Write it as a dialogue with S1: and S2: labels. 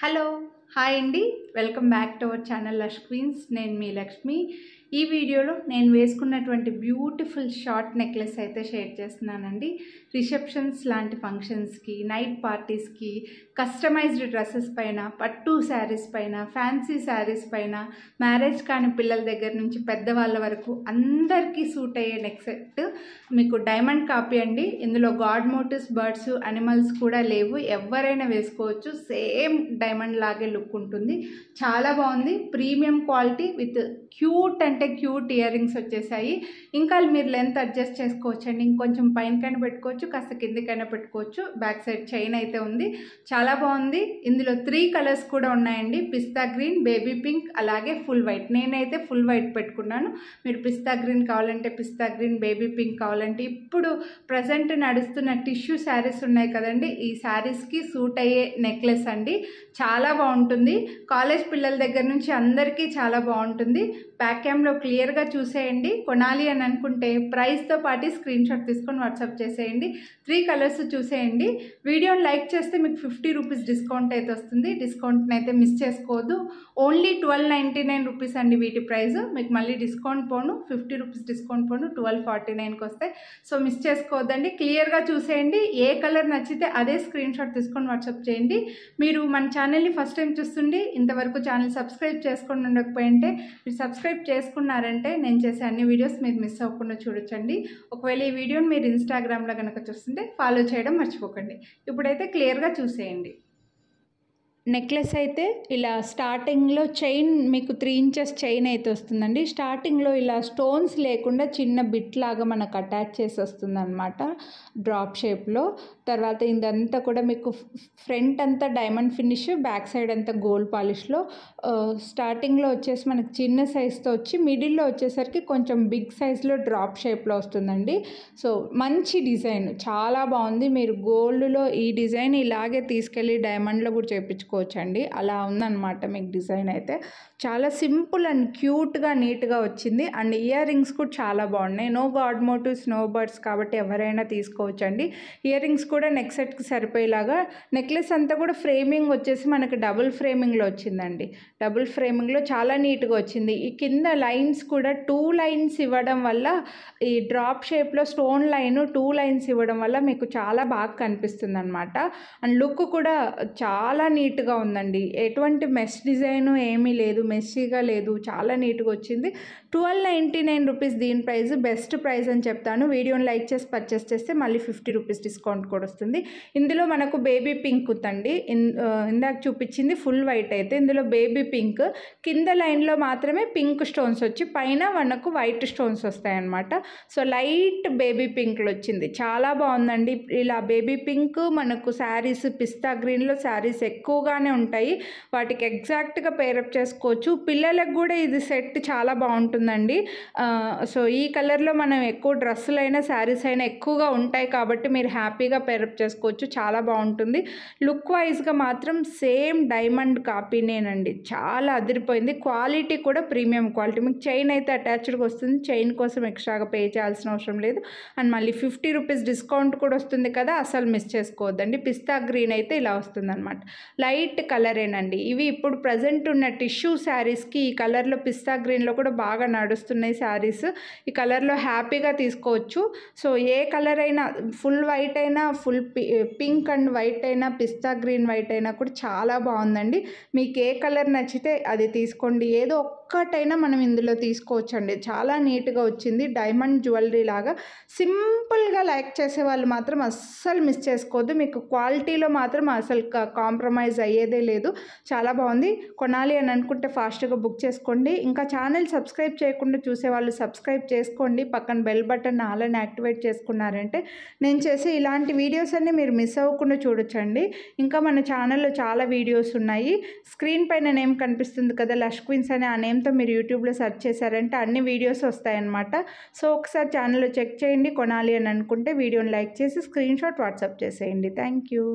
S1: Hello hi అండి, welcome back to our channel Lush Queens. నేను మీ లక్ష్మి. ఈ వీడియోలో నేను వేసుకున్నటువంటి బ్యూటిఫుల్ షార్ట్ నెక్లెస్ అయితే షేర్ చేస్తున్నానండి. రిసెప్షన్స్ లాంటి ఫంక్షన్స్కి, నైట్ పార్టీస్కి, కస్టమైజ్డ్ డ్రెస్సెస్ పైన, పట్టు శారీస్ పైన, ఫ్యాన్సీ శారీస్ పైన, మ్యారేజ్ కాని పిల్లల దగ్గర నుంచి పెద్దవాళ్ళ వరకు అందరికీ సూట్ అయ్యే నెక్ సెట్ మీకు డైమండ్ కాపీ అండి. ఇందులో గాడ్ మోటివ్స్, బర్డ్స్, అనిమల్స్ కూడా లేవు, ఎవరైనా వేసుకోవచ్చు. సేమ్ డైమండ్ లాగే లుక్ ఉంటుంది. చాలా బాగుంది. ప్రీమియం క్వాలిటీ విత్ క్యూట్ అంటే క్యూట్ ఇయర్ రింగ్స్ వచ్చేసాయి. ఇంకా మీరు లెంత్ అడ్జస్ట్ చేసుకోవచ్చు అండి. ఇంకొంచెం పైనకైనా పెట్టుకోవచ్చు, కాస్త కిందకైనా పెట్టుకోవచ్చు. బ్యాక్ సైడ్ చైన్ అయితే ఉంది, చాలా బాగుంది. ఇందులో 3 కలర్స్ కూడా ఉన్నాయండి. పిస్తా గ్రీన్, బేబీ పింక్, అలాగే ఫుల్ వైట్. నేనైతే ఫుల్ వైట్ పెట్టుకున్నాను. మీరు పిస్తా గ్రీన్ కావాలంటే పిస్తా గ్రీన్, బేబీ పింక్ కావాలంటే ఇప్పుడు ప్రజెంట్ నడుస్తున్న టిష్యూ శారీస్ ఉన్నాయి కదండి, ఈ శారీస్కి సూట్ అయ్యే నెక్లెస్ అండి. చాలా బాగుంటుంది. కాలేజ్ పిల్లల దగ్గర నుంచి అందరికీ చాలా బాగుంటుంది. బ్యాక్ క్యామ్లో క్లియర్గా చూసేయండి. కొనాలి అని అనుకుంటే ప్రైస్తో పాటు స్క్రీన్ షాట్ తీసుకొని వాట్సాప్ చేసేయండి. 3 కలర్స్ చూసేయండి. వీడియోని లైక్ చేస్తే మీకు 50 రూపీస్ డిస్కౌంట్ అయితే వస్తుంది. డిస్కౌంట్ని అయితే మిస్ చేసుకోవద్దు. ఓన్లీ 1299 రూపీస్ అండి వీటి ప్రైస్. మీకు మళ్ళీ డిస్కౌంట్ పోను, 50 రూపీస్ డిస్కౌంట్ పోను, 1249కి వస్తాయి. సో మిస్ చేసుకోవద్దండి. క్లియర్గా చూసేయండి. ఏ కలర్ నచ్చితే అదే స్క్రీన్ షాట్ తీసుకొని వాట్సాప్ చేయండి. మీరు మన ఛానల్ని ఫస్ట్ టైం చూస్తుండి ఇంతవరకు ఛానల్ సబ్స్క్రైబ్ చేసుకొని ఉండకపోయింటే మీరు సబ్స్క్రైబ్ చేసుకున్నారంటే నేను చేసే అన్ని వీడియోస్ మీరు మిస్ అవ్వకుండా చూడొచ్చండి. ఒకవేళ ఈ వీడియోని మీరు ఇన్స్టాగ్రామ్లో కనుక చూస్తుంటే ఫాలో చేయడం మర్చిపోకండి. ఇప్పుడైతే క్లియర్గా చూసేయండి. నెక్లెస్ అయితే ఇలా స్టార్టింగ్లో చైన్ మీకు 3 ఇంచెస్ చైన్ అయితే వస్తుందండి. స్టార్టింగ్లో ఇలా స్టోన్స్ లేకుండా చిన్న బిట్ లాగా మనకు అటాచ్ చేసి వస్తుంది అనమాట, డ్రాప్ షేప్లో. తర్వాత ఇదంతా కూడా మీకు ఫ్రంట్ అంతా డైమండ్ ఫినిష్, బ్యాక్ సైడ్ అంతా గోల్డ్ పాలిష్లో. స్టార్టింగ్లో వచ్చేసి మనకు చిన్న సైజ్తో వచ్చి మిడిల్లో వచ్చేసరికి కొంచెం బిగ్ సైజ్లో డ్రాప్ షేప్లో వస్తుందండి. సో మంచి డిజైన్, చాలా బాగుంది. మీరు గోల్డ్లో ఈ డిజైన్ ఇలాగే తీసుకెళ్ళి డైమండ్లో కూడా చేయించుకోవచ్చు అండి. అలా ఉందన్నమాట మీకు డిజైన్ అయితే. చాలా సింపుల్ అండ్ క్యూట్గా నీట్గా వచ్చింది. అండ్ ఇయర్ రింగ్స్ కూడా చాలా బాగున్నాయి. No god motifs, no birds కాబట్టి ఎవరైనా తీసుకోవచ్చు అండి. ఇయర్ రింగ్స్ కూడా నెక్ సెట్కి సరిపోయేలాగా. నెక్లెస్ అంతా కూడా ఫ్రేమింగ్ వచ్చేసి మనకి డబుల్ ఫ్రేమింగ్లో వచ్చిందండి. డబుల్ ఫ్రేమింగ్లో చాలా నీట్గా వచ్చింది. ఈ కింద లైన్స్ కూడా 2 లైన్స్ ఇవ్వడం వల్ల, ఈ డ్రాప్ షేప్లో స్టోన్ లైన్ 2 లైన్స్ ఇవ్వడం వల్ల మీకు చాలా బాగా కనిపిస్తుంది అనమాట. అండ్ లుక్ కూడా చాలా నీట్గా ఉందండి. ఎటువంటి మెస్ డిజైన్ ఏమీ లేదు, మెస్సీగా లేదు, చాలా నీట్గా వచ్చింది. 1299 రూపీస్ దీని ప్రైస్. బెస్ట్ ప్రైస్ అని చెప్తాను. వీడియోని లైక్ చేసి పర్చేస్ చేస్తే మళ్ళీ 50 రూపీస్ డిస్కౌంట్ కూడా వస్తుంది. ఇందులో మనకు బేబీ పింక్ ఉందండి. ఇందాక చూపించింది ఫుల్ వైట్ అయితే ఇందులో బేబీ పింక్. కింద లైన్లో మాత్రమే పింక్ స్టోన్స్ వచ్చి పైన మనకు వైట్ స్టోన్స్ వస్తాయన్నమాట. సో లైట్ బేబీ పింక్లో వచ్చింది, చాలా బాగుందండి. ఇలా బేబీ పింక్ మనకు శారీస్, పిస్తా గ్రీన్లో శారీస్ ఎక్కువగానే ఉంటాయి. వాటికి ఎగ్జాక్ట్గా పేరప్ చేసుకోవచ్చు. పిల్లలకు కూడా ఇది సెట్ చాలా బాగుంటుందండి. సో ఈ కలర్లో మనం ఎక్కువ డ్రెస్సులు అయినా శారీస్ అయినా ఎక్కువగా ఉంటాయి కాబట్టి మీరు హ్యాపీగా పేరప్ చేసుకోవచ్చు. చాలా బాగుంటుంది. లుక్ వైజ్గా మాత్రం సేమ్ డైమండ్ కాపీనేనండి. చాలా అదిరిపోయింది. క్వాలిటీ కూడా ప్రీమియం క్వాలిటీ. మీకు చైన్ అయితే అటాచ్డ్గా వస్తుంది. చైన్ కోసం ఎక్స్ట్రాగా పే చేయాల్సిన అవసరం లేదు. అండ్ మళ్ళీ 50 రూపీస్ డిస్కౌంట్ కూడా వస్తుంది కదా, అసలు మిస్ చేసుకోవద్దండి. పిస్తా గ్రీన్ అయితే ఇలా వస్తుంది అనమాట. లైట్ కలరేనండి ఇవి. ఇప్పుడు ప్రజెంట్ ఉన్న టిష్యూ శారీస్కి ఈ కలర్లో పిస్తా గ్రీన్లో కూడా బాగా నడుస్తున్నాయి శారీస్. ఈ కలర్లో హ్యాపీగా తీసుకోవచ్చు. సో ఏ కలర్ అయినా, ఫుల్ వైట్ అయినా, ఫుల్ పింక్ అండ్ వైట్ అయినా, పిస్తా గ్రీన్ వైట్ అయినా కూడా చాలా బాగుందండి. మీకు ఏ కలర్ నచ్చితే అది తీసుకోండి. ఏదో ఒక్కటైనా మనం ఇందులో తీసుకోవచ్చు అండి. చాలా నీట్గా వచ్చింది. డైమండ్ జ్యువెలరీ లాగా సింపుల్గా లైక్ చేసే వాళ్ళు మాత్రం అస్సలు మిస్ చేసుకోవద్దు. మీకు క్వాలిటీలో మాత్రం అసలు కాంప్రమైజ్ అయ్యేదే లేదు. చాలా బాగుంది. కొనాలి అని అనుకుంటే ఫాస్ట్గా బుక్ చేసుకోండి. ఇంకా ఛానల్ సబ్స్క్రైబ్ చేయకుండా చూసేవాళ్ళు సబ్స్క్రైబ్ చేసుకోండి. పక్కన బెల్ బటన్ ఆలని యాక్టివేట్ చేసుకున్నారంటే నేను చేసే ఇలాంటి వీడియోస్ అన్నీ మీరు మిస్ అవ్వకుండా చూడొచ్చండి. ఇంకా మన ఛానల్లో చాలా వీడియోస్ ఉన్నాయి. స్క్రీన్ పైన నేమ్ కనిపిస్తుంది కదా, లష్ క్వీన్స్ అనే ఆ నేమ్తో మీరు యూట్యూబ్లో సెర్చ్ చేశారంటే అన్ని వీడియోస్ వస్తాయన్నమాట. సో ఒకసారి ఛానల్లో చెక్ చేయండి. కొనాలి అని అనుకుంటే వీడియోని లైక్ చేసి స్క్రీన్ షాట్ వాట్సాప్ చేసేయండి. Thank you.